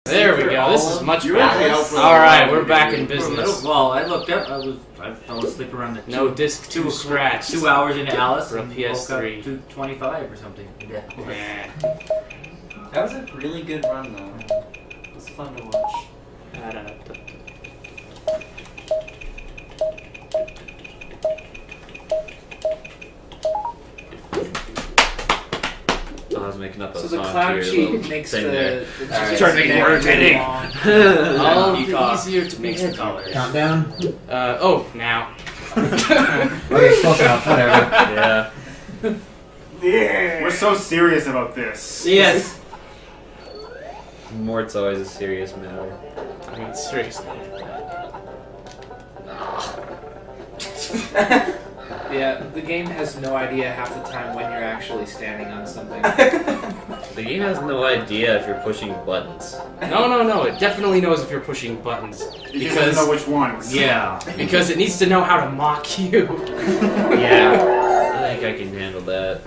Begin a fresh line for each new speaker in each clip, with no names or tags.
There we go. This is much better.
Actually
All right, we're back in business.
Well, I looked up. I fell asleep around the
No disc to scratch.
2 hours into Alice
for a PS3.
2:25 or something.
Yeah.
That was a really good run, though. It was fun to watch.
I don't know.
I was making up a
So
song
the cloud
to your
cheat
little
makes
thing
the
there.
Start making more
entertaining.
All the easier to
Makes
hit.
the colors.
Countdown?
Oh, now.
Okay, close enough, whatever.
Yeah.
We're so serious about this.
Yes.
Mort's always a serious matter.
I mean, seriously.
Yeah, the game has no idea half the time when you're actually standing on something.
The game has no idea if you're pushing buttons.
No. It definitely knows if you're pushing buttons.
You just don't know which ones.
Yeah.
Because it needs to know how to mock you.
Yeah. I think I can handle that.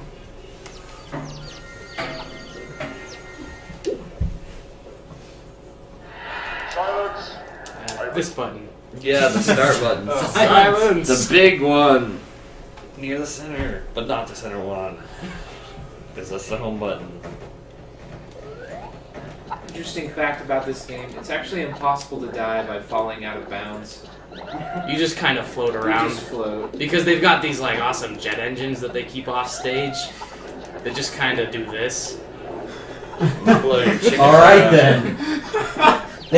This button.
Yeah, the start button.
Silence.
The big one. Near the center, but not the center one. Because that's the home button.
Interesting fact about this game, it's actually impossible to die by falling out of bounds.
You just kind of float
You
around.
just float.
Because they've got these like awesome jet engines that they keep off stage. That just kind of do this. Blow your chicken
All right
around.
then.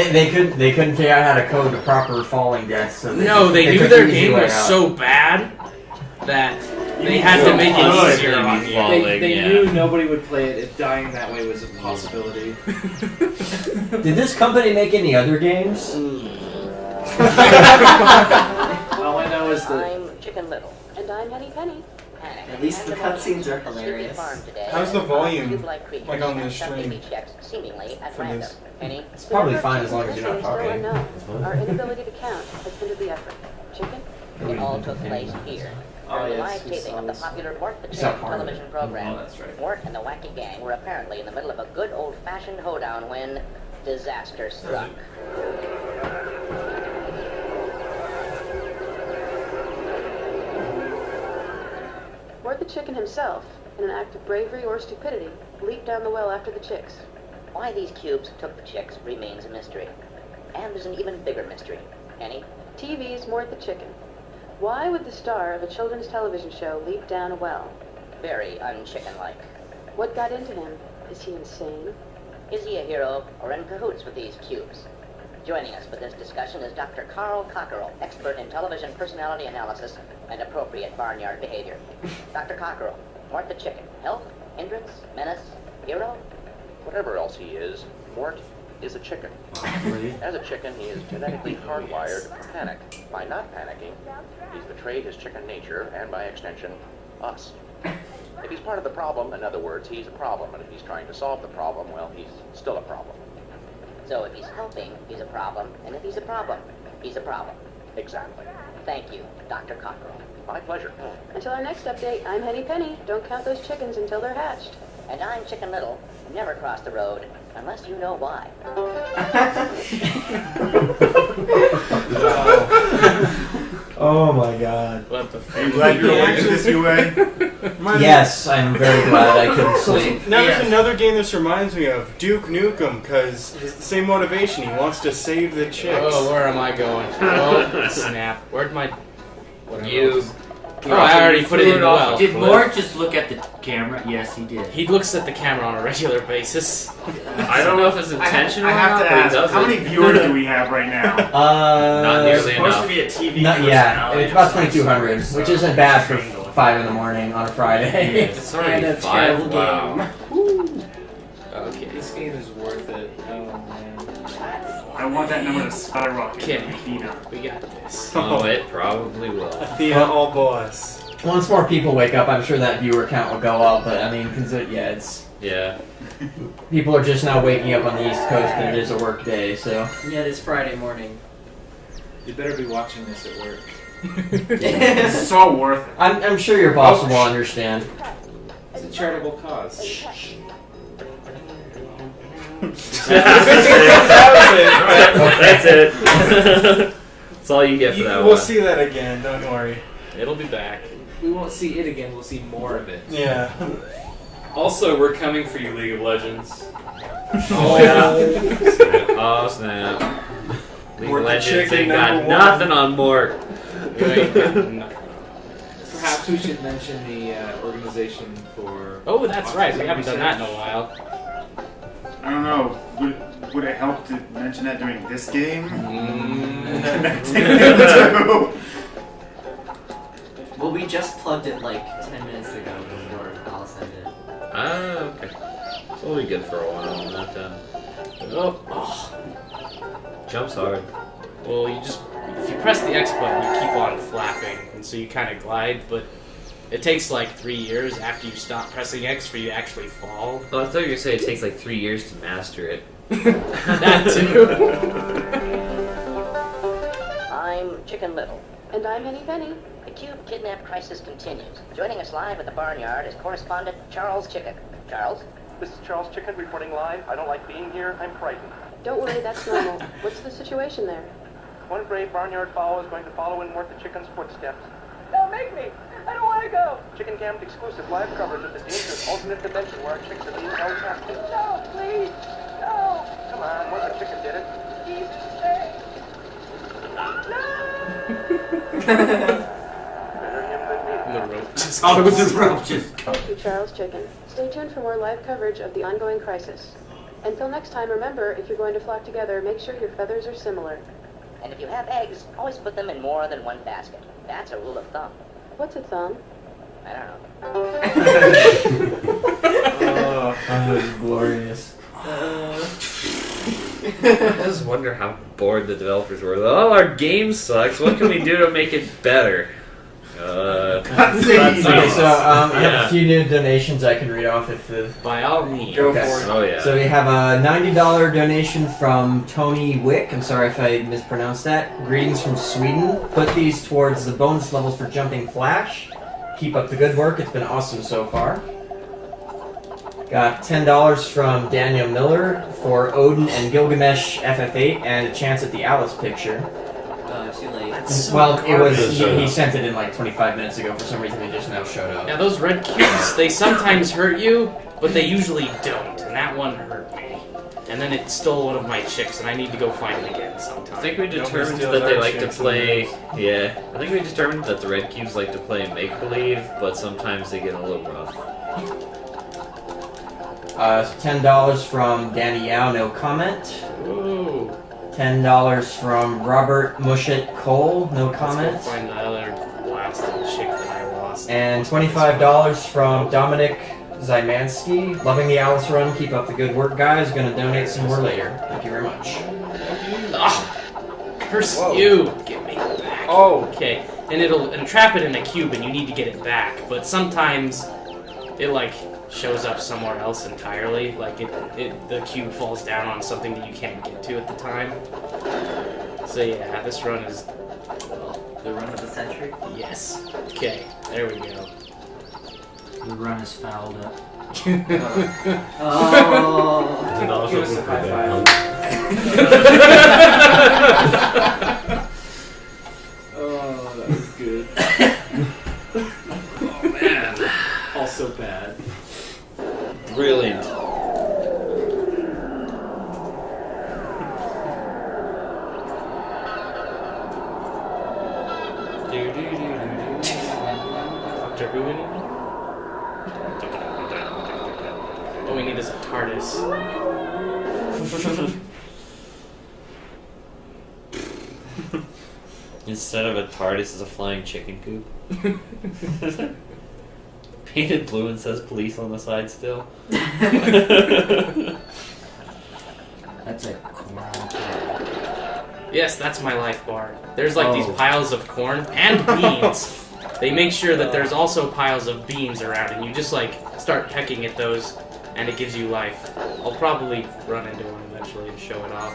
They couldn't figure out how to code the proper falling deaths. So
They knew
took
their
the easy
game
way
was
out.
so bad that they had to make it easier on you.
They knew nobody would play it if dying that way was a possibility.
Did this company make any other games?
All I know is that
I'm Chicken Little. And I'm Henny Penny.
at least the cutscenes are hilarious.
How's the volume, like, on this stream?
Seemingly at
For
random.
this?
Penny.
It's probably fine as long as you're not talking.
Our inability to count has hindered the effort. Chicken? It all took place here.
Oh,
During the
yes,
live taping of the popular Mort the
It's not
Chicken
hard.
television program.
Oh, that's right.
Mort and the wacky gang were apparently in the middle of a good old-fashioned hoedown when disaster struck.
Mort the Chicken himself, in an act of bravery or stupidity, leaped down the well after the chicks.
Why these cubes took the chicks remains a mystery. And there's an even bigger mystery. Penny?
TV's Mort the Chicken. Why would the star of a children's television show leap down a well?
Very unchicken-like.
What got into him? Is he insane?
Is he a hero or in cahoots with these cubes? Joining us for this discussion is Dr. Carl Cockerell, expert in television personality analysis and appropriate barnyard behavior. Dr. Cockerell, Mort the Chicken, health, hindrance, menace, hero?
Whatever else he is, Mort is a chicken. As a chicken, he is genetically hardwired for panic. By not panicking, he's betrayed his chicken nature, and by extension, us. If he's part of the problem, in other words, he's a problem, and if he's trying to solve the problem, well, he's still a problem.
So if he's helping, he's a problem, and if he's a problem, he's a problem.
Exactly.
Thank you, Dr. Cockerell.
My pleasure.
Until our next update, I'm Henny Penny. Don't count those chickens until they're hatched.
And I'm Chicken Little. Never cross the road, unless you know why.
Oh my god.
What the
Are you glad you're awake this UA?
Yes, I'm very glad I couldn't sleep.
Now there's another game this reminds me of, Duke Nukem, because it's the same motivation. He wants to save the chicks.
Oh, where am I going? Oh, snap. Where'd my... whatever
You.
else? Oh, I already put it in the well.
Did Mort just look at the camera? Yes, he did.
He looks at the camera on a regular basis.
I don't know if it's intentional
I have
or
to
not, but he
ask,
does
how
it.
many viewers do we have right now?
Not nearly
It's
enough.
be a TV it's about 2,200, which isn't bad for 5 in the morning on a Friday.
It's already
And a
5.
terrible
Wow.
Okay.
This game is worth it. Oh man.
I want that number to skyrocket.
Okay.
Athena.
We got this.
Oh, it probably will.
Athena, all boss.
Once more people wake up, I'm sure that viewer count will go up, but I mean, it's...
Yeah.
People are just now waking up on the East Coast and it is a work day, so...
Yeah, it's Friday morning. You better be watching this at work.
It's so worth it.
I'm sure your boss will understand.
It's a charitable cause.
That's it. That's all you get for that
We'll
one.
see that again, don't worry.
It'll be back.
We won't see it again, we'll see more of it.
Yeah.
Also, we're coming for you, League of Legends.
Oh yeah. Oh snap. League
Mort
of
the
Legends
chicken,
ain't got
number one.
nothing on Mort.
You ain't got nothing.
Perhaps we should mention the organization for...
Oh, that's right. We haven't done that in a while.
I don't know. Would it help to mention that during this game? Connecting the two.
Well, we just plugged it like 10 minutes ago before Alice ended.
Ah, okay. So we'll be good for a while. Not done.
Oh.
Jumps hard.
Well, if you press the X button, you keep on flapping, and so you kind of glide, but it takes like 3 years after you stop pressing X for you to actually fall.
Oh, I thought you were going to say it takes like 3 years to master it.
That too.
I'm Chicken Little.
And I'm Henny Penny.
The Cube kidnap crisis continues. Joining us live at the barnyard is correspondent Charles Chicken. Charles?
This is Charles Chicken reporting live. I don't like being here. I'm frightened.
Don't worry, that's normal. What's the situation there?
One brave barnyard fowl is going to follow in Mort the Chicken's footsteps.
Don't make me! I don't want to go!
Chicken Cam's exclusive live coverage of the dangerous alternate dimension where our chicks are being held captive.
No, please! No!
Come on, Mort the Chicken did it.
He's safe!
Better him than me.
The rope just
Oh,
goes.
the rope just
Thank you, Charles Chicken. Stay tuned for more live coverage of the ongoing crisis. Until next time, remember, if you're going to flock together, make sure your feathers are similar.
And if you have eggs, always put them in more than one basket. That's a rule of thumb.
What's a thumb?
I don't know.
Oh, that was glorious.
I just wonder how bored the developers were. Oh, our game sucks. What can we do to make it better?
Okay, so I have a few new donations I can read off if the...
By all means.
Go
Okay.
for it.
Oh yeah.
So we have a $90 donation from Tony Wick. I'm sorry if I mispronounced that. Greetings from Sweden. Put these towards the bonus levels for Jumping Flash. Keep up the good work. It's been awesome so far. Got $10 from Daniel Miller for Odin and Gilgamesh FF8 and a chance at the Alice picture.
Too late.
Well, it was he sent it in like 25 minutes ago. For some reason, it just now showed up.
Yeah, those red cubes, they sometimes hurt you, but they usually don't, and that one hurt me. And then it stole one of my chicks, and I need to go find it again sometime.
I think we determined
steals
that they
our
like to
chicks
play. Yeah, I think we determined that the red cubes like to play make believe, but sometimes they get a little rough.
$10 from Danny Yao, no comment.
Ooh.
$10 from Robert Mushet Cole, no comment.
Let's go find the other blasted chick that I lost.
And $25 from Dominic Zymanski. Loving the Alice run. Keep up the good work, guys. Gonna donate some more later. Thank you very much.
Ah, curse
Whoa.
you! Get me back.
Oh.
Okay, and it'll entrap it in a cube, and you need to get it back. But sometimes it like shows up somewhere else entirely. Like the cube falls down on something that you can't get to at the time. So yeah, this run is
The run of the century?
yes. Okay, there we go.
The run is fouled up.
Oh.
Give us a high five. Oh, that was good.
Oh man,
Also bad.
brilliant.
Doctor Who anyone? What we need is a TARDIS.
Instead of a TARDIS, is a flying chicken coop. Painted blue and says police on the side still.
That's a corn.
Yes, that's my life bar. There's like these piles of corn and beans. They make sure that there's also piles of beans around, and you just like start pecking at those, and it gives you life. I'll probably run into one eventually and show it off.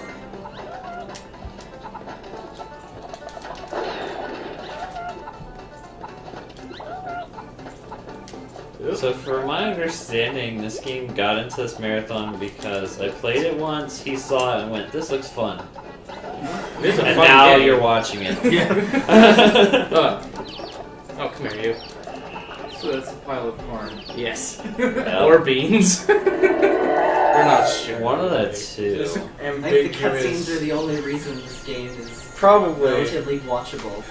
So from my understanding, this game got into this marathon because I played it once, he saw it and went, this looks fun.
It is a
And
fun
now
game.
you're watching it.
Oh, come here, you.
So that's a pile of corn.
Yes.
Yep.
Or beans. We're not sure.
One of the two.
Just
I think the
ambiguous.
cutscenes are the only reason this game is
Probably.
relatively watchable.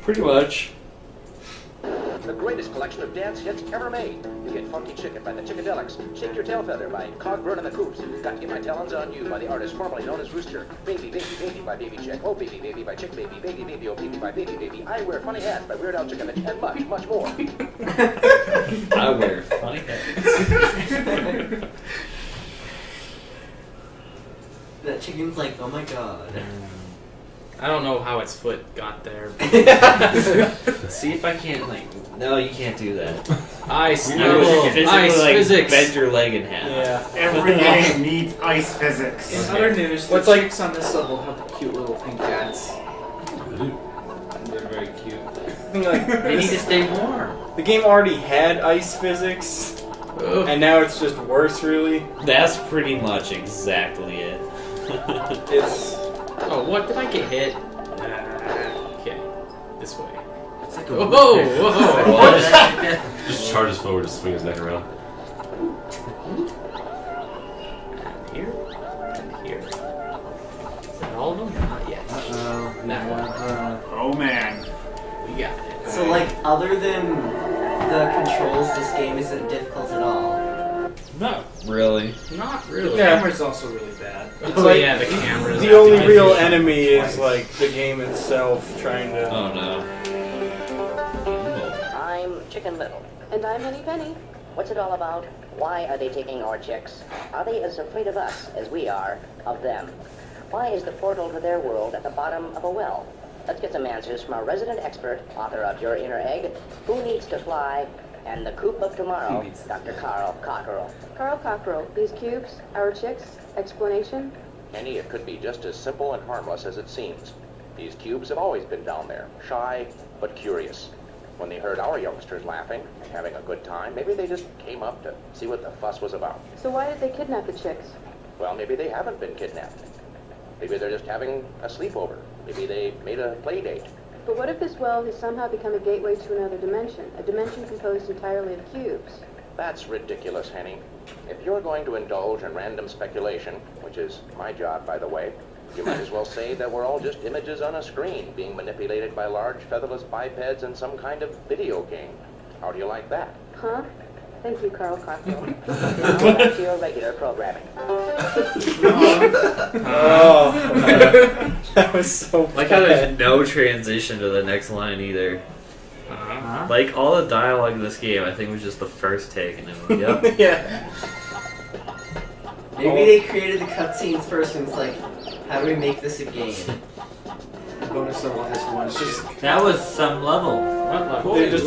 Pretty much.
The greatest collection of dance hits ever made. You get Funky Chicken by the Chickadelics, Shake Your Tail Feather by Cogburn and the Coops, Got to Get My Talons on You by the artist formerly known as Rooster, Baby, Baby, Baby by Baby Chick, Oh Baby, Baby by Chick Baby, Baby, Baby, Oh Baby by Baby, Baby, I Wear Funny Hats by Weird Al Chicken, and much, much more.
I wear funny hats.
That chicken's like, oh my god.
I don't know how its foot got there.
See if I can't, like... No, you can't do that.
Ice,
You
no,
physically,
ice,
like,
physics.
bend your leg in half.
Yeah.
Every game needs ice physics.
In other news, the
What's like-
chicks on this level have cute little pink hats. And they're very cute.
I think, like,
They need to stay warm.
the game already had ice physics,
Ugh.
and now it's just worse, really.
That's pretty much exactly it.
It's...
Oh, what? Did I get hit? Okay. This way.
It's like
Whoa, whoa,
What?
Just charges forward to swing his neck around.
And here. And here. Is that all of them? Not yet.
Uh-oh.
Now.
Oh man.
We got it.
So like, other than the controls, this game isn't difficult at all.
Not really.
Not
The
really.
camera's also really bad.
Oh,
like,
yeah, the camera.
The only real enemy is, like, the game itself trying to...
Oh no.
I'm Chicken Little.
And I'm Henny Penny.
What's it all about? Why are they taking our chicks? Are they as afraid of us as we are of them? Why is the portal to their world at the bottom of a well? Let's get some answers from our resident expert, author of Your Inner Egg, Who Needs to Fly, and the Coop of Tomorrow, Dr. Carl Cockerell.
Carl Cockerell, these cubes, our chicks, explanation?
Annie, it could be just as simple and harmless as it seems. These cubes have always been down there, shy but curious. When they heard our youngsters laughing and having a good time, maybe they just came up to see what the fuss was about.
So why did they kidnap the chicks?
Well, maybe they haven't been kidnapped. Maybe they're just having a sleepover. Maybe they made a play date.
But what if this well has somehow become a gateway to another dimension, a dimension composed entirely of cubes?
That's ridiculous, Henny. If you're going to indulge in random speculation, which is my job, by the way, you might as well say that we're all just images on a screen being manipulated by large featherless bipeds in some kind of video game. How do you like that?
Huh? Thank you, Carl Cockerell.
Now back to your regular programming.
Oh. That was so
Like how
bad.
there's no transition to the next line either.
Uh-huh.
Like all the dialogue in this game, I think was just the first take, and then yep.
Yeah.
Maybe they created the cutscenes first and it's like, how do we make this a game?
Bonus level has one chick.
That was some level.
What level?
They just-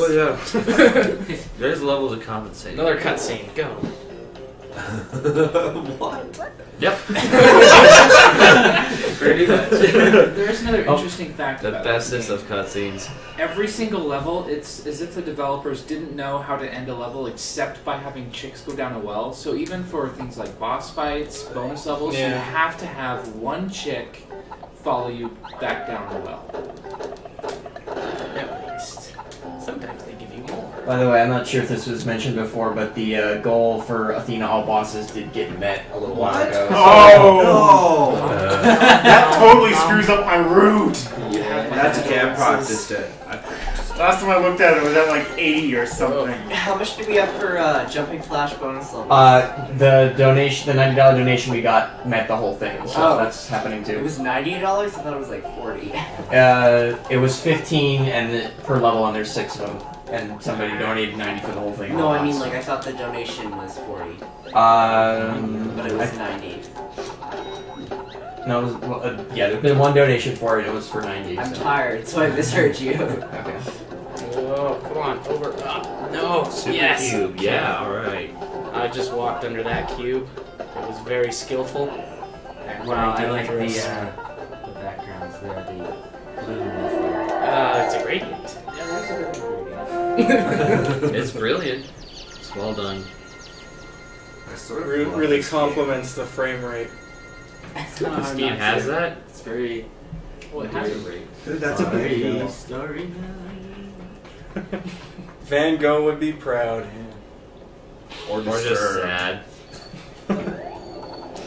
There's levels of compensation.
Another cutscene. Go.
What?
Yep.
Pretty much.
There is another interesting fact
The
about
bestest
this
of
game.
cutscenes.
Every single level, it's as if the developers didn't know how to end a level except by having chicks go down a well. So even for things like boss fights, bonus levels, you
Yeah.
have to have one chick follow you back down the well.
At least. Sometimes they give you more.
By the way, I'm not sure if this was mentioned before, but the goal for Athena all bosses did get met a little while ago.
Oh!
No.
That totally screws up my route!
Yeah, that's okay.
I've practiced it. Last time I looked at it, it was at like 80 or something.
How much do we have for Jumping Flash bonus level?
The donation, the $90 donation we got met the whole thing, so
Oh.
that's happening
It
too.
was $90? I thought it was like 40.
It was 15 and per level, and there's 6 of them, and somebody donated 90 for the whole thing.
No, I mean like I thought the donation was 40,
but
but it was 90.
No, it was, well, yeah, there's been one donation for it. It was for 90.
I'm
so.
tired, so I misheard you.
Okay.
Oh, come on, over. No,
Super
yes.
cube. Yeah, alright.
I just walked under that cube. It was very skillful. And
Wow,
very
I like the
dangerous.
backgrounds there, the blue and the
It's a gradient.
Yeah, there's a bit of gradient.
It's brilliant. It's well done.
really complements the frame rate.
No,
This
I'm
game
not
has
sure.
that?
It's very Well, it has a rate.
That's a big
story.
Van Gogh would be proud.
Or just sad.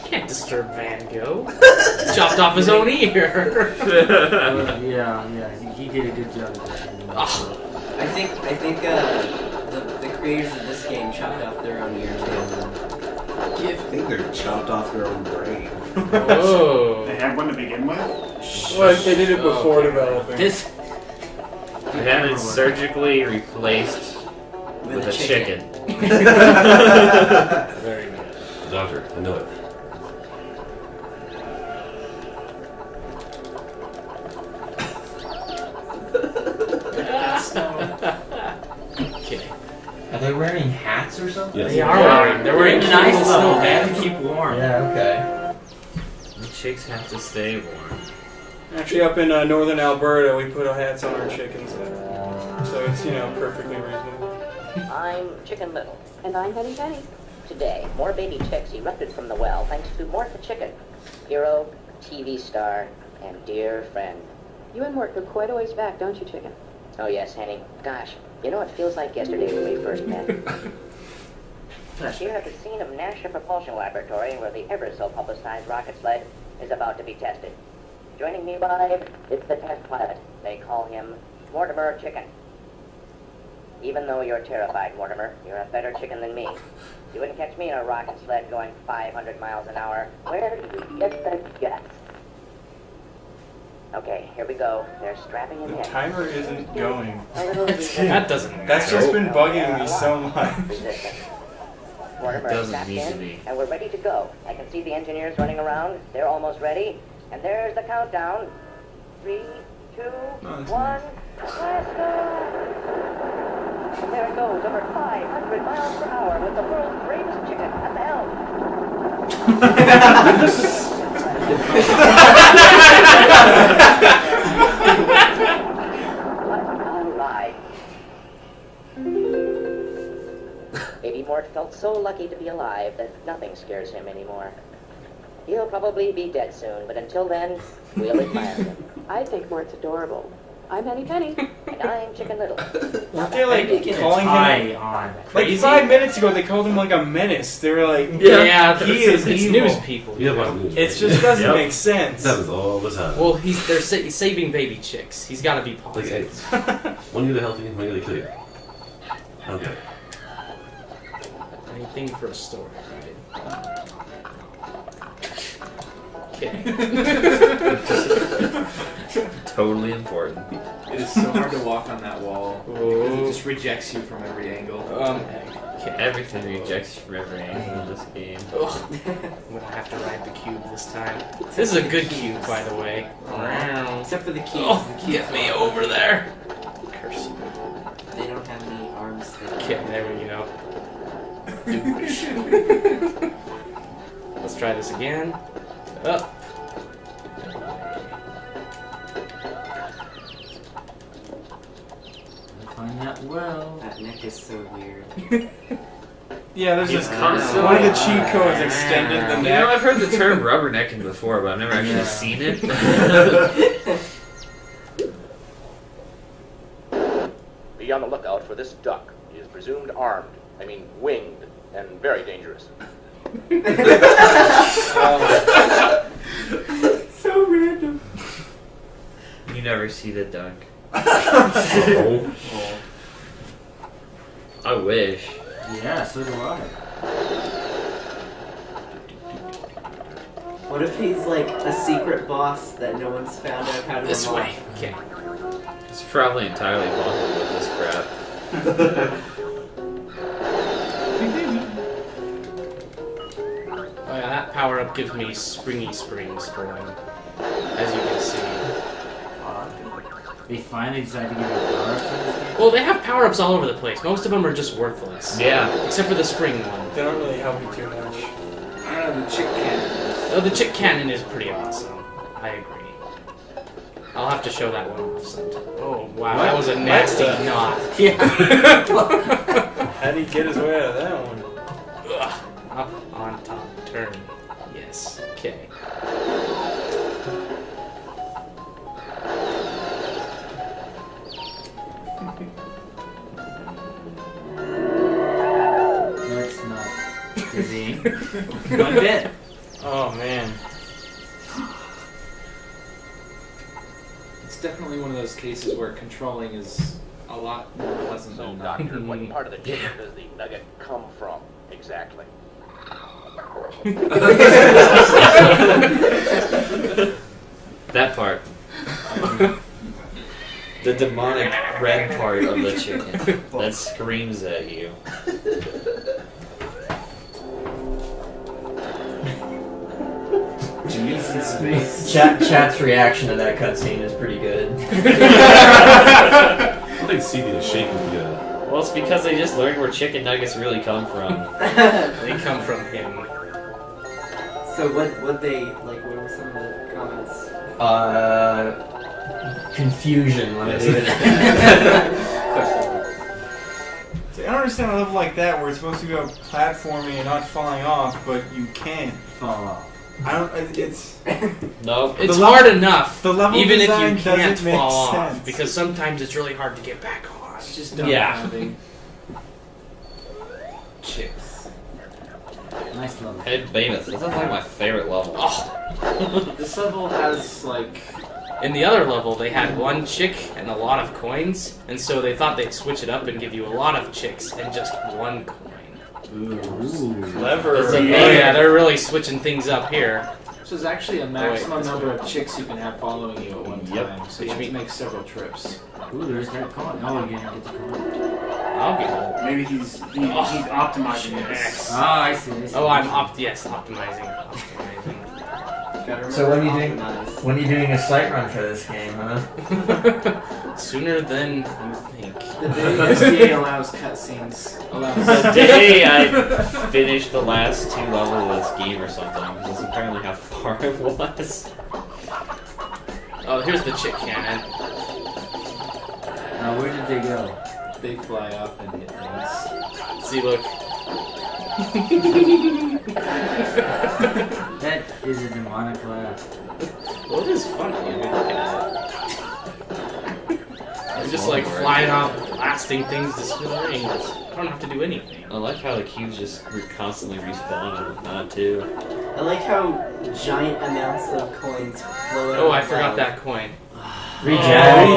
Can't disturb Van Gogh. Chopped off his own ear.
Yeah, he did a good job of this.
I think the creators of this game chopped off their own ears.
I think they're chopped off their own brain.
Whoa.
They had one to begin with?
Well, they did it before developing.
This.
They had it surgically replaced with a chicken.
Very good.
Doctor, I know it.
Okay.
Are they wearing hats or something?
Yes.
They are wearing. They're wearing
an ice
snow
level. They
hats.
have to keep warm.
Yeah, okay.
The chicks have to stay warm.
Actually, up in northern Alberta, we put our hats on our chickens there. So it's, perfectly reasonable.
I'm Chicken Little.
And I'm Henny Penny.
Today, more baby chicks erupted from the well thanks to Mort the chicken. Hero, TV star, and dear friend.
You and Mort go quite a ways back, don't you, Chicken?
Oh yes, Henny. Gosh, it feels like yesterday when we first met. Here at the scene of National Propulsion Laboratory, where the ever-so-publicized rocket sled is about to be tested. Joining me live is the test pilot. They call him Mortimer Chicken. Even though you're terrified, Mortimer, you're a better chicken than me. You wouldn't catch me in a rocket sled going 500 miles an hour. Where did you get the guts? Okay, here we go. They're strapping him
The
in.
timer isn't going.
A little
That doesn't matter.
That's just been bugging me so much.
resistance. Mortimer is
Doesn't
strapped
need to
in,
be.
and we're ready to go. I can see the engineers running around. They're almost ready. And there's the countdown. 3, 2, 1, blast off! And there it goes, over 500 miles per hour with the world's bravest chicken at the helm. All right. Baby Mort felt so lucky to be alive that nothing scares him anymore. He'll probably be dead soon, but until then, we'll admire him.
I think Mort's adorable. I'm Henny Penny.
And I'm Chicken Little.
Weren't they calling him?
on.
Like 5 minutes ago, they called him like a menace. They were like,
Yeah,
he is
it's
evil.
news people.
You have a news.
It just doesn't make sense.
That was all the time.
Well, they're saving baby chicks. He's got to be
Like,
positive.
hey, one you to healthy, one you to kill you. Okay.
Anything for a story, right? Okay.
Totally important.
It is so hard to walk on that wall because it just rejects you from every angle.
Okay.
Everything rejects you from every angle in this game.
Ugh. I'm gonna have to ride the cube this time. This is a good cube, by the way.
Except for the keys.
Oh,
The keys
get me over there! Curse you.
They don't have any arms.
Okay, there we go. Let's try this again. Up.
Find that well.
That neck is so weird.
Yeah, there's
He's
this
constantly-
one of the cheat codes extended the
You
neck.
know, I've heard the term rubbernecking before, but I've never actually seen it.
Be on the lookout for this duck. He is presumed armed. I mean winged, and very dangerous.
So random.
You never see the duck.
Oh.
I wish.
Yeah, so do I.
What if he's like a secret boss that no one's found out how to
This
unlock?
way. Okay.
It's probably entirely possible with this crap.
Oh yeah, that power up gives me springy springs going, as you can see.
They finally decided to give it power ups in this game.
Well, they have power ups all over the place. Most of them are just worthless.
Yeah.
Except for the spring one.
They don't really help you too much.
I don't know, the chick cannon.
Oh, the chick cannon is pretty awesome. I agree. I'll have to show that one off sometime. Oh wow, that was a nasty knot.
Yeah. How did he get his way out of that one?
Ugh. Up on top, turn. Yes. Okay.
One bit.
Oh man.
It's definitely one of those cases where controlling is a lot more pleasant
So,
than
Doctor, what part of the chicken does the nugget come from, exactly?
That part. The demonic red part of the chicken that screams at you.
Chat's reaction to that cutscene is pretty good.
I think CD is shaking the.
Well, it's because they just learned where chicken nuggets really come from.
They come from him.
So what were some of the comments?
Confusion. Let me leave it at that.
See, I don't understand a level like that where it's supposed to go platforming and not falling off, but you can
Fall off.
I don't. It's
No,
It's
The
hard
level-
enough,
the level
even if
design
you can't
doesn't make
fall off,
sense.
because sometimes it's really hard to get back on.
It's just
Yeah.
dumbfounding. Chicks.
Nice level.
Head Behemoth. That's like my favorite level.
Oh.
This level has like
In the other level, they had one chick and a lot of coins, and so they thought they'd switch it up and give you a lot of chicks and just one coin.
Ooh.
clever.
Oh yeah, they're really switching things up here.
so there's actually a maximum number of chicks you can have following you at one time.
Yep.
So you have to make several trips.
Ooh, there's that coin. Oh, you didn't get the coin.
I'll get it.
Maybe he's optimizing this.
Oh, I see.
Oh, I'm optimizing.
So when are you doing a sight run for this game, huh?
Sooner than you think.
The day SDA allows cutscenes.
The day I finished the last 2 levels of this game or something, because that's apparently how far it was.
Oh, here's the chick cannon.
Now, where did they go?
They fly off and hit things.
See, look.
That is a demonic laugh.
Well, it is funny. I mean, look at it. I'm just like flying off, blasting things to smithereens. I don't have to do anything.
I like how the cubes just constantly respawn and whatnot too.
I like how giant amounts of coins flow out.
Oh, I forgot that coin.
Reject.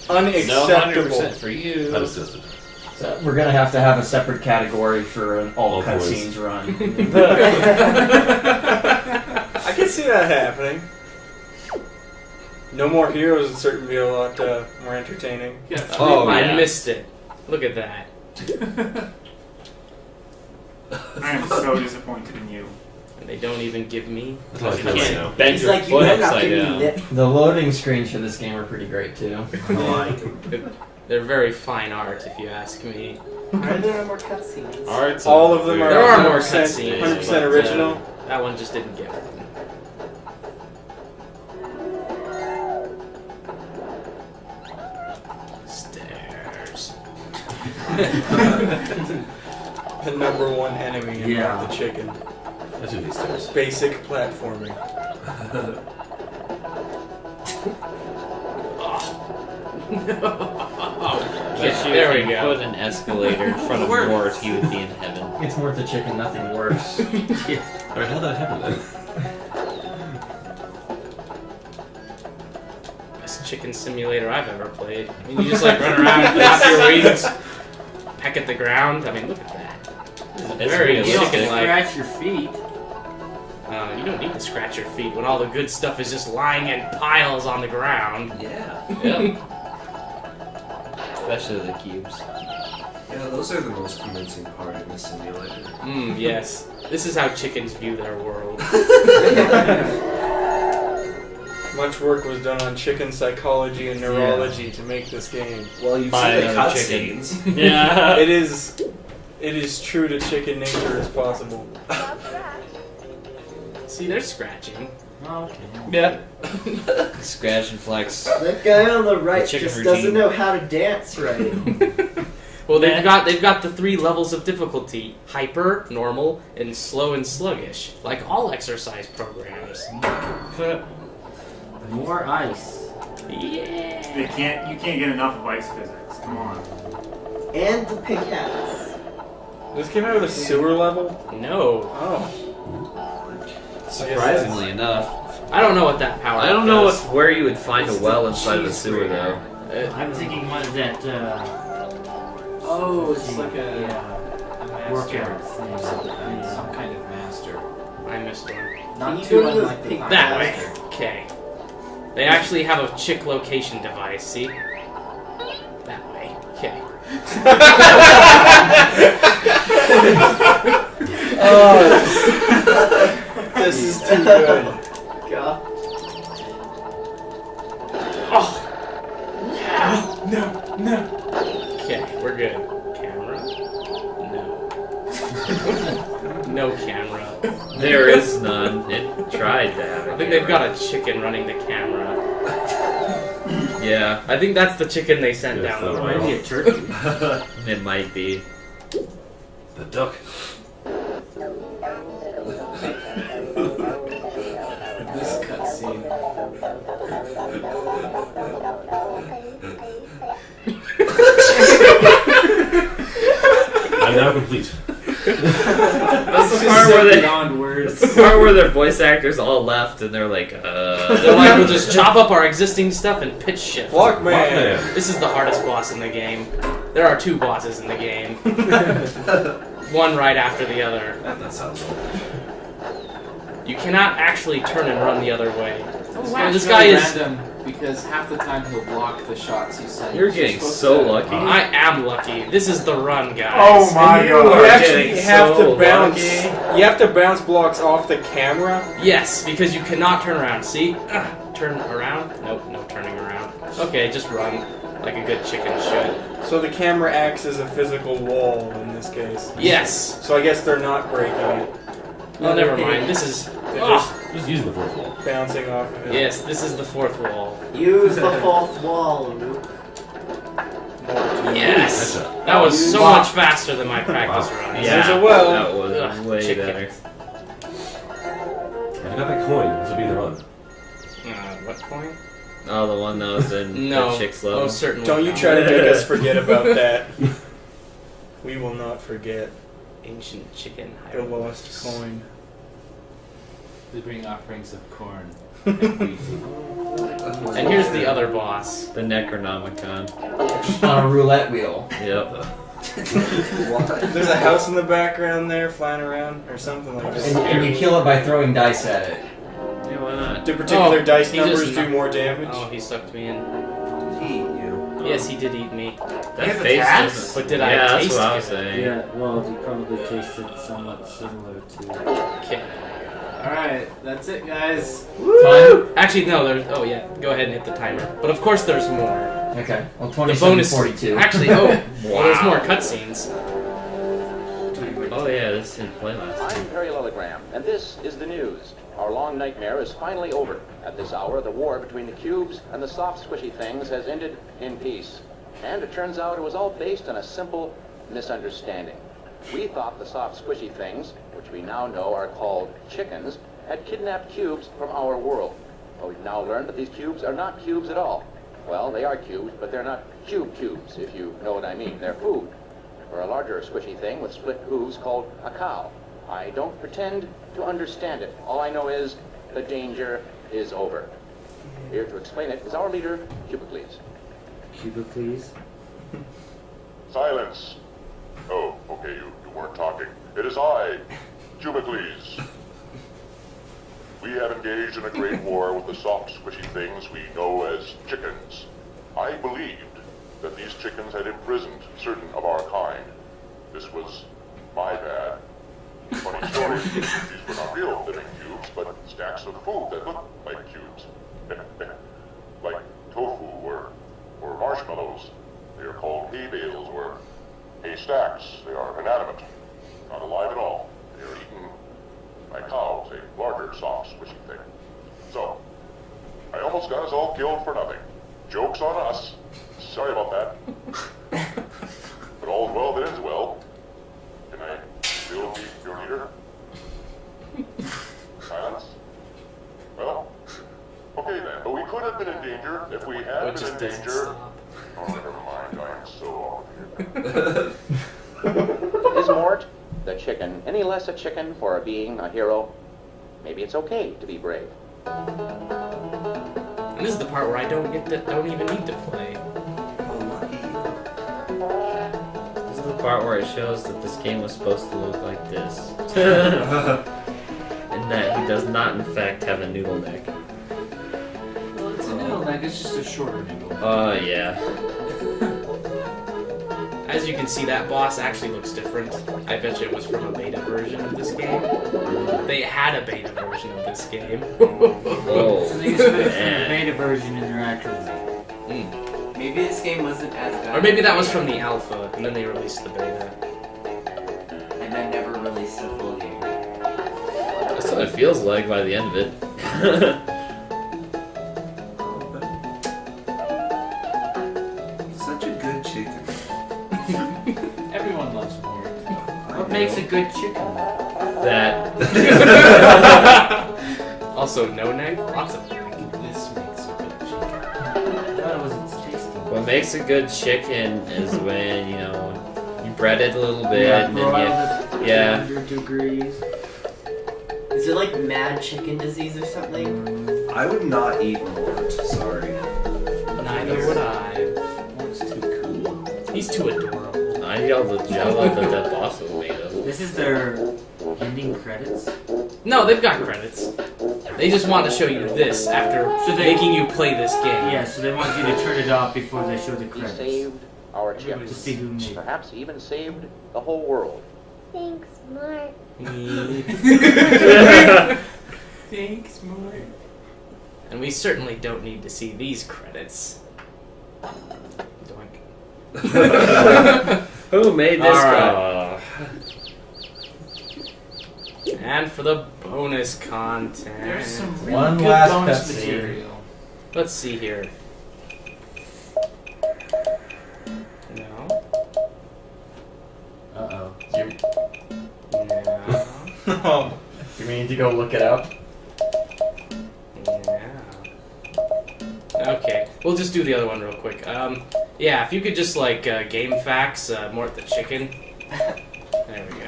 Unacceptable.
No 100% for you.
Unassisted.
So we're gonna have to have a separate category for an all
All
cutscenes run.
I can see that happening. No More Heroes would certainly be a lot more entertaining.
Yeah.
Oh,
I
yeah.
missed it. Look at that.
I am so disappointed in you.
And they don't even give me.
That's how I
You
feel right now.
can't bend
He's
your
like, you
foot
know, not
upside
giving me
down.
that.
The loading screens for this game are pretty great too.
They're very fine art, if you ask me.
Are there no more cutscenes?
Art's
All of them are
There are more
100%,
cutscenes.
100%
but,
original.
That one just didn't get it. Stairs.
The number one enemy in
Yeah.
the chicken.
That's what these stairs.
Basic platforming.
Bet you
There we
if you
go.
put an escalator in front of Mort, he would be in heaven.
It's worth the chicken, nothing worse.
Alright, how'd that happen then?
Best chicken simulator I've ever played. I mean, you just like run around and flap your wings, peck at the ground. I mean, look at that. This is
It's
very
realistic.
You don't
chicken-like.
scratch your feet.
You don't need to scratch your feet when all the good stuff is just lying in piles on the ground.
Yeah.
Yep. Especially the cubes.
Yeah, those are the most convincing part in the simulator.
Yes. This is how chickens view their world.
Much work was done on chicken psychology and neurology to make this game.
Well, you've
By
seen the
another
cutscenes.
Yeah.
It is true to chicken nature as possible.
See, they're scratching.
Oh, okay.
Yeah.
Scratch and flex.
That guy on the right
chicken
just
routine.
doesn't know how to dance right.
Well, they've got the 3 levels of difficulty: hyper, normal, and slow and sluggish, like all exercise programs.
More ice.
Yeah.
You can't get enough of ice physics. Come on.
And the pink hats.
This came out of a sewer level?
No.
Oh.
Surprisingly enough.
I don't know what that power
I don't know
does.
where you would find a well inside the sewer, though.
I'm thinking one that,
Oh, it's like a master.
workout thing.
Some kind of master.
I missed one.
Not too unlike the
That way. Okay. They actually have a chick location device, see? That way. Okay.
Oh, this is too good.
God.
Oh! No. Okay, we're good. Camera? No. No camera.
There is none. It tried to have it.
I think they've got a chicken running the camera.
Yeah.
I think that's the chicken they sent
Yeah,
down the
so
road.
Maybe a turkey.
It might be.
The duck.
This cutscene.
I'm now complete.
That's the part where they
beyond words.
That's the part where their voice actors all left and they're like,
They're like, we'll just chop up our existing stuff and pitch shift.
Walkman.
This is the hardest boss in the game. There are 2 bosses in the game. One right after the other.
That sounds right.
You cannot actually turn and run the other way.
Oh, wow.
This
It's
guy
really
is...
random because half the time he'll block the shots you send.
You're getting so lucky.
I am lucky. This is the run, guys.
Oh my
You
god.
actually have
so
to bounce.
lucky.
You have to bounce blocks off the camera.
Yes, because you cannot turn around. See? Turn around? Nope, no turning around. Okay, just run like a good chicken should.
So the camera acts as a physical wall in this case.
Yes.
So I guess they're not breaking it.
Oh, never mind. This is...
They're
Just use the fourth wall.
bouncing off of it.
Yes, this is the 4th wall.
Use the fourth wall, Luke.
Yes!
Headshot.
That was so much faster than my practice
Wow.
runs.
Yeah,
There's a well.
that was
Ugh,
way
chicken.
better.
If you got that coin, this will be the run.
What coin?
Oh, the one that was in
No.
the chick's level.
Oh, certainly
Don't you
not.
try to make us forget about that. We will not forget
Ancient chicken.
the lost coin.
They bring offerings of corn.
And here's the other boss.
The Necronomicon.
On a roulette wheel.
Yep.
There's a house in the background there flying around or something like that.
And you kill it by throwing dice at it.
Yeah, why not?
Do particular dice
he just
numbers do
knocked-
more damage?
Oh, he sucked me in.
Eat you.
Yes, he did eat me.
That face doesn't...
But did
yeah,
I
that's
taste
what I was
it?
saying.
Yeah, well, you probably tasted somewhat similar to...
Okay.
Alright, that's it, guys.
Time? Actually, no, there's... Oh, yeah. Go ahead and hit the timer. But of course there's more.
Okay. Well,
The
27,
bonus...
42.
Actually, oh. Well, there's more cutscenes.
Oh yeah, this didn't play last time.
I'm Parallelogram, and this is the news. Our long nightmare is finally over. At this hour, the war between the cubes and the soft, squishy things has ended in peace. And it turns out it was all based on a simple misunderstanding. We thought the soft, squishy things, which we now know are called chickens, had kidnapped cubes from our world. But we've now learned that these cubes are not cubes at all. Well, they are cubes, but they're not cubes, if you know what I mean. They're food. For a larger squishy thing with split hooves called a cow. I don't pretend to understand it. All I know is the danger is over. Here to explain it is our leader, Cubicles.
Cubicles?
Silence! Oh, okay, you weren't talking. It is I, Cubicles. We have engaged in a great war with the soft, squishy things we know as chickens. I believed that these chickens had imprisoned certain of our kind. This was my bad. Funny story, these were not real living cubes, but stacks of food that looked like cubes. Like tofu or marshmallows. They are called hay bales or hay stacks. They are inanimate, not alive at all. They are eaten by cows, a larger, soft, squishy thing. So, I almost got us all killed for nothing. Joke's on us. Sorry about that. But all's well that ends well. Can I still be your leader? Silence? Well, okay then. But we could have been in danger if we had been in danger. Oh, never mind. I am so off here.
His Mort, the chicken, any less a chicken for being a hero? Maybe it's okay to be brave.
And this is the part where I don't even need to play.
This is the part where it shows that this game was supposed to look like this. And that he does not, in fact, have a noodle neck.
Well, it's a noodle neck, it's just a shorter noodle.
Oh, yeah.
As you can see, that boss actually looks different. I bet you it was from a beta version of this game. They had a beta version of this game.
Whoa.
So they used to put it from the beta version in their actual game.
Maybe this game wasn't as bad.
Or maybe that was from the alpha, and then they released the beta.
And then never released the full game.
That's what it feels like by the end of it.
Such a good chicken.
Everyone loves Mort.
What makes a good chicken?
That.
Also, no neck? Lots of neck.
This makes a good chicken.
I thought it was its tasty.
What makes a good chicken is when, you know, you bread it a little bit, and then you, yeah.
200 degrees.
Is it like mad chicken disease or something?
I would not eat Mort, sorry.
Neither would I.
Mort's too cool.
He's too adorable.
I eat all the jello that that boss was made of.
This is their ending credits.
No, they've got credits. They just want to show you this after making you play this game.
Yeah, so they want you to turn it off before they show the
He
credits.
saved our
To
chips.
see who made it.
Perhaps even saved the whole world.
Thanks, Mort.
Thanks, Mort. And we certainly don't need to see these credits. Doink.
Who made this
guy? And for the bonus content.
There's some really
One
good
last
bonus
cutscene.
material.
Let's see here. No.
Uh-oh.
No.
You mean to go look it up?
Yeah. Okay, we'll just do the other one real quick. Yeah, if you could just like game facts, Mort the chicken. There we go.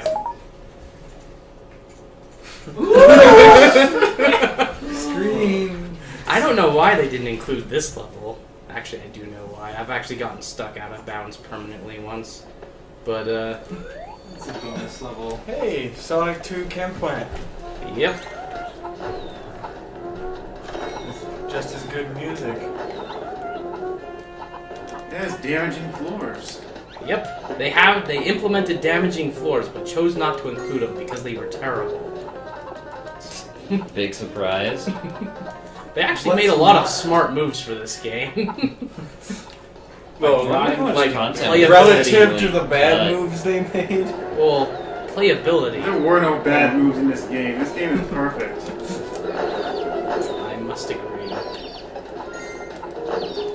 Scream.
I don't know why they didn't include this level. Actually, I do know why. I've actually gotten stuck out of bounds permanently once. But,
It's a bonus level.
Hey, Sonic 2 Chem Plant.
Yep.
Just as good music.
There's damaging floors.
Yep. They implemented damaging floors, but chose not to include them because they were terrible.
Big surprise.
They actually made a lot of smart moves for this game.
Well,
like
playability. Relative to the bad moves they made?
Well, playability.
There were no bad moves in this game. This game is perfect.
I must agree.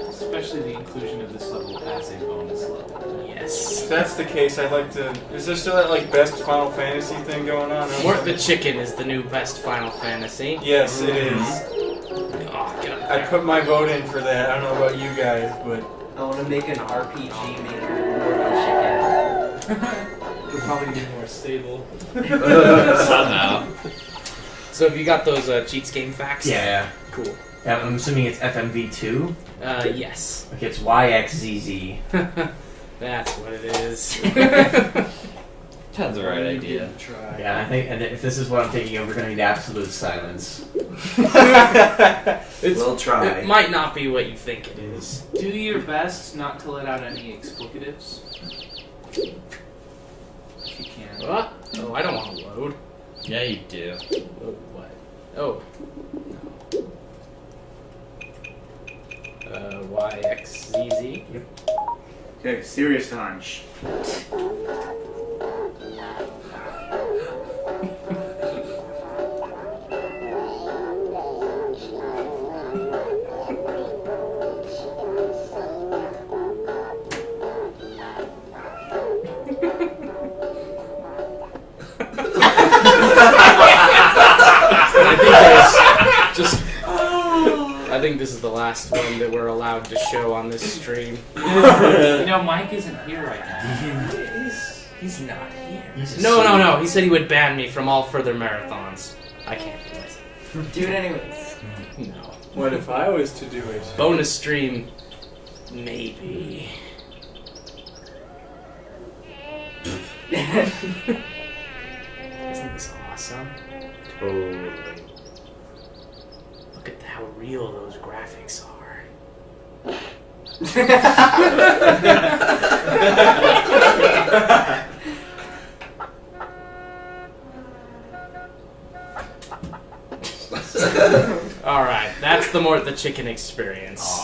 Especially the inclusion of this level as a bonus level.
Yes.
If that's the case, I'd like to... Is there still that, like, best Final Fantasy thing going on?
Mort the Chicken is the new best Final Fantasy.
Yes, it is.
Oh, get up
I
there.
put my vote in for that. I don't know about you guys, but...
I want to make an RPG maker Mort the chicken.
It'll probably be more stable.
Somehow.
So have you got those cheats game facts?
Yeah.
Cool.
Yeah, I'm assuming it's FMV2?
Yes.
Okay, it's YXZZ.
That's what it is.
That's the right idea.
Try.
Yeah, I think, and if this is what I'm taking over, we're gonna need absolute silence.
We'll try.
It might not be what you think it is.
Do your best not to let out any explicatives. If you can.
What? Oh, I don't want to load.
Yeah, you do.
Oh, what? Oh. YXZZ.
Yep.
Okay, serious time.
I think this is the last one that we're allowed to show on this stream.
You know, Mike isn't here right now. He's not here.
No. He said he would ban me from all further marathons. I can't do it.
Do it anyways.
No.
What if I was to do it?
Bonus stream, maybe. Isn't this awesome?
Totally.
Look at how real those graphics are. Alright, that's the Mort the Chicken experience.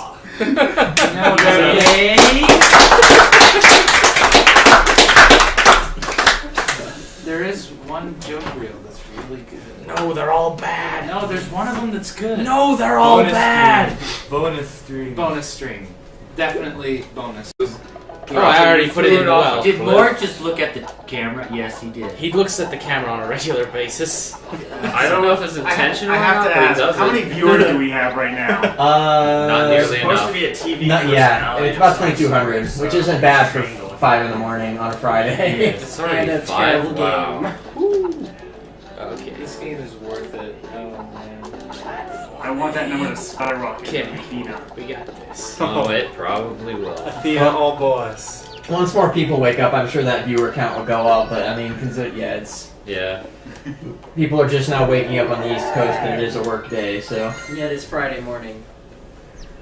There is one joke reel that's really good.
No, they're all bad.
No, there's one of them that's good.
No, they're all bad.
Bonus stream.
Bonus stream. Definitely bonus.
Oh, I already put it in the well.
Did Mort just look at the camera? Yes, he did.
He looks at the camera on a regular basis.
I don't know if it's intentional
I have to
or not, but he
ask,
does
how
it.
many viewers do we have right now?
Not nearly
It's supposed
enough.
to be a TV.
Yeah, it's about 2,200,
so
which isn't bad for 5 in the morning on a Friday.
It's already 5. Wow.
Okay, this game is worth it. Oh man.
I want that number to skyrocket.
Okay,
Athena.
we got this.
Oh, it probably will.
Athena, all boss.
Once more people wake up, I'm sure that viewer count will go up, but I mean,
Yeah.
people are just now waking up on the East Coast and it is a work day, so.
Yeah, it is Friday morning.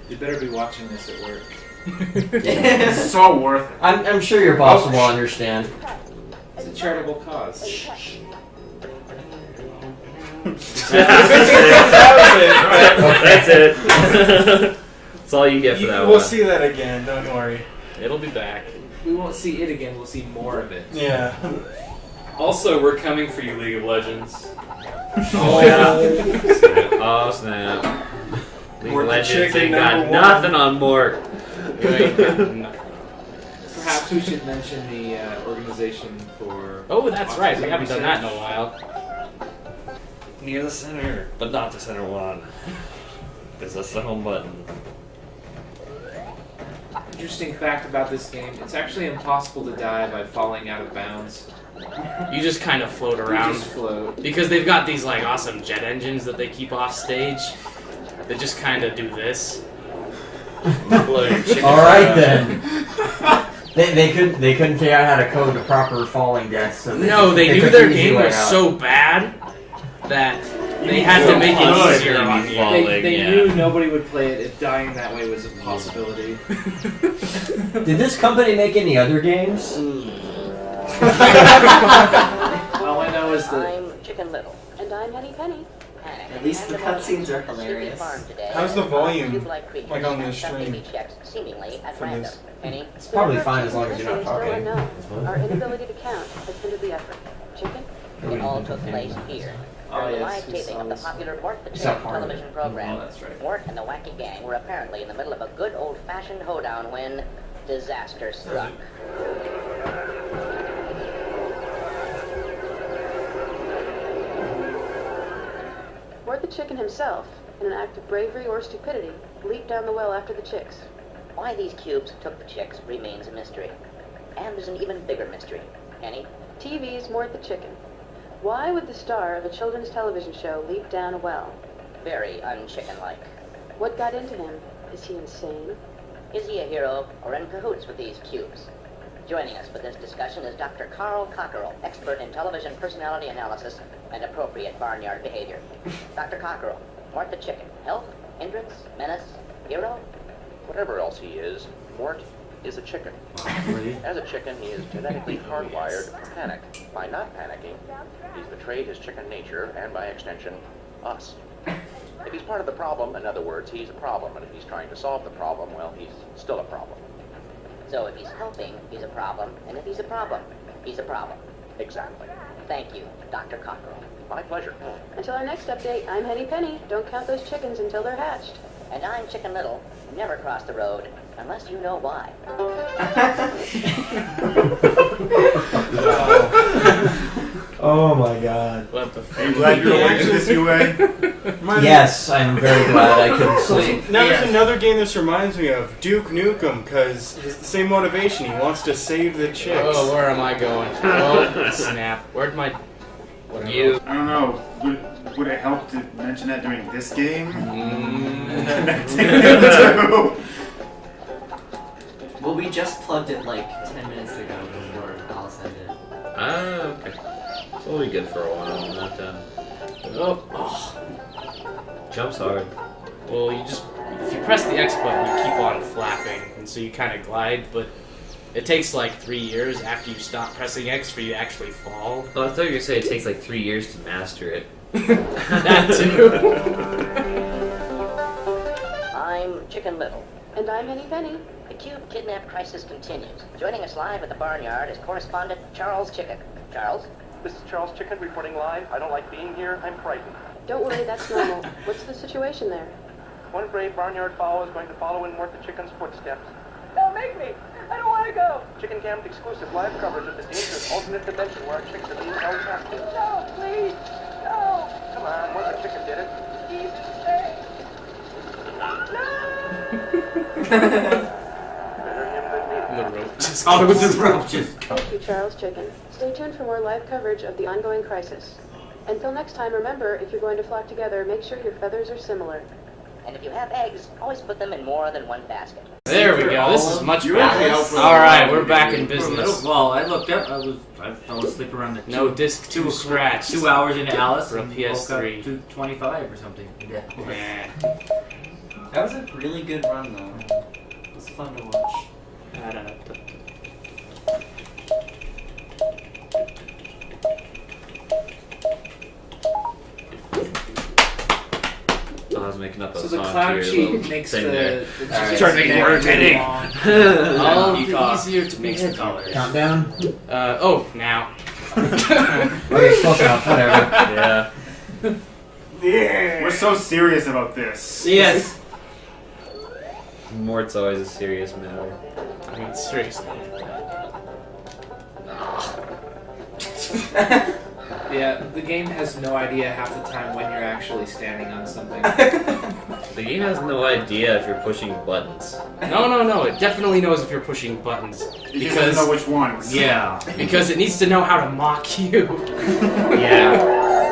You better be watching this at work.
It's so worth it.
I'm sure your boss will understand.
It's a charitable cause.
That's it. That's all you get for that
We'll
one.
see that again, don't worry.
It'll be back.
We won't see it again, we'll see more of it.
Yeah.
Also, we're coming for you, League of Legends.
Oh, yeah. Snap. Oh, snap. League
Mort
of
the
Legends
Chicken,
ain't got
#1.
nothing on Mort.
Perhaps we should mention the organization for...
Oh, that's right. We
Autism
haven't done that in a
Research.
while.
Near the center, but not the center one. Because that's the home button.
Interesting fact about this game, it's actually impossible to die by falling out of bounds.
You just kind of float
You
around.
just float.
Because they've got these like awesome jet engines that they keep off stage. They just kind of do this. Blow your chicken
Alright
around.
then. They couldn't figure out how to code the proper falling deaths. So
No, they knew
took
their
the easy
game
way
was
out.
so bad that they had to make it easier on you.
They knew nobody would play it if dying that way was a possibility.
Did this company make any other games?
All I know is that
I'm Chicken Little.
And I'm Henny Penny.
At least the cutscenes are hilarious.
How's the volume, like on the stream?
Seemingly at
For
random.
this?
Penny?
It's probably fine as long as you're not talking.
Our inability to count has hindered the effort. Chicken?
It all took place here.
Oh,
During the
yes,
live
we
taping
saw
of the
this.
popular Mort the
We saw
Chicken
part of it.
television program.
Oh, that's right.
Mort and the wacky gang were apparently in the middle of a good old-fashioned hoedown when disaster struck.
Mort the Chicken himself, in an act of bravery or stupidity, leaped down the well after the chicks.
Why these cubes took the chicks remains a mystery. And there's an even bigger mystery. Penny?
TV's Mort the Chicken. Why would the star of a children's television show leap down a well?
Very unchicken-like.
What got into him? Is he insane?
Is he a hero or in cahoots with these cubes? Joining us for this discussion is Dr. Carl Cockerell, expert in television personality analysis and appropriate barnyard behavior. Dr. Cockerell, Mort the Chicken, help, hindrance, menace, hero?
Whatever else he is, Mort is a chicken. As a chicken, he is genetically hardwired to panic. By not panicking, he's betrayed his chicken nature and, by extension, us. If he's part of the problem, in other words, he's a problem, and if he's trying to solve the problem, well, he's still a problem.
So if he's helping, he's a problem, and if he's a problem, he's a problem.
Exactly.
Thank you, Dr. Cockerell.
My pleasure.
Until our next update, I'm Henny Penny. Don't count those chickens until they're hatched.
And I'm Chicken Little. Never cross the road, unless you know why.
Oh my god.
What the
Are you glad you're awake this UA?
Yes, I'm very glad I couldn't sleep.
Now there's another game this reminds me of, Duke Nukem, because it's the same motivation. He wants to save the chicks.
Oh, where am I going? Oh, snap. Where'd my...
You.
I don't know. Would it help to mention that during this game? Connecting the two.
Well, we just plugged it like 10 minutes ago before Alice ended.
Ah, okay. So we'll be good for a while. Not
Oh.
Jumps hard.
Well, you just... If you press the X button, you keep on flapping, and so you kind of glide, but it takes like 3 years after you stop pressing X for you to actually fall.
Oh, I thought you were going to say it takes like 3 years to master it.
That too.
I'm Chicken Little.
And I'm Henny Penny.
The Cube kidnap crisis continues. Joining us live at the barnyard is correspondent Charles Chicken. Charles?
This is Charles Chicken reporting live. I don't like being here. I'm frightened.
Don't worry, that's normal. What's the situation there?
One brave barnyard fowl is going to follow in Mort the Chicken's footsteps.
Don't make me! I don't want to go!
Chicken Cam's exclusive live coverage of the dangerous alternate dimension where our chicks are being held captive.
No, please! No!
Come on, Mort the Chicken did it.
He's insane!
Oh, it was the roaches.
Thank you, Charles Chicken. Stay tuned for more live coverage of the ongoing crisis. Until next time, remember, if you're going to flock together, make sure your feathers are similar.
And if you have eggs, always put them in more than one basket.
There we go. This is much
You're
better.
really out for
All
a
right,
while.
we're back in business.
Well, I looked up. I fell asleep around the
No disc to scratch.
2 hours into Alice
For a
and
PS3.
woke up 2:25 or something.
Yeah.
That was a really good run, though. It was fun to watch.
I don't know.
I was making up a
So
song
the cloud
to your
sheet
little
makes
thing
the
there.
starting more
irritating. All the
Utah
easier to
makes
make
the colors.
Countdown?
Now.
Okay, close enough, whatever.
Yeah.
We're so serious about this.
Yes.
Mort's always a serious matter.
I mean, seriously.
Yeah, the game has no idea half the time when you're actually standing on something.
The game has no idea if you're pushing buttons.
No. It definitely knows if you're pushing buttons.
You just don't know which ones.
Yeah. Because it needs to know how to mock you.
Yeah.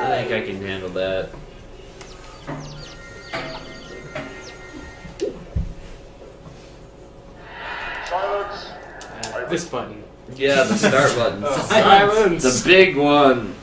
I think I can handle that.
Silence.
This button.
Yeah, the start button.
Silence.
The big one.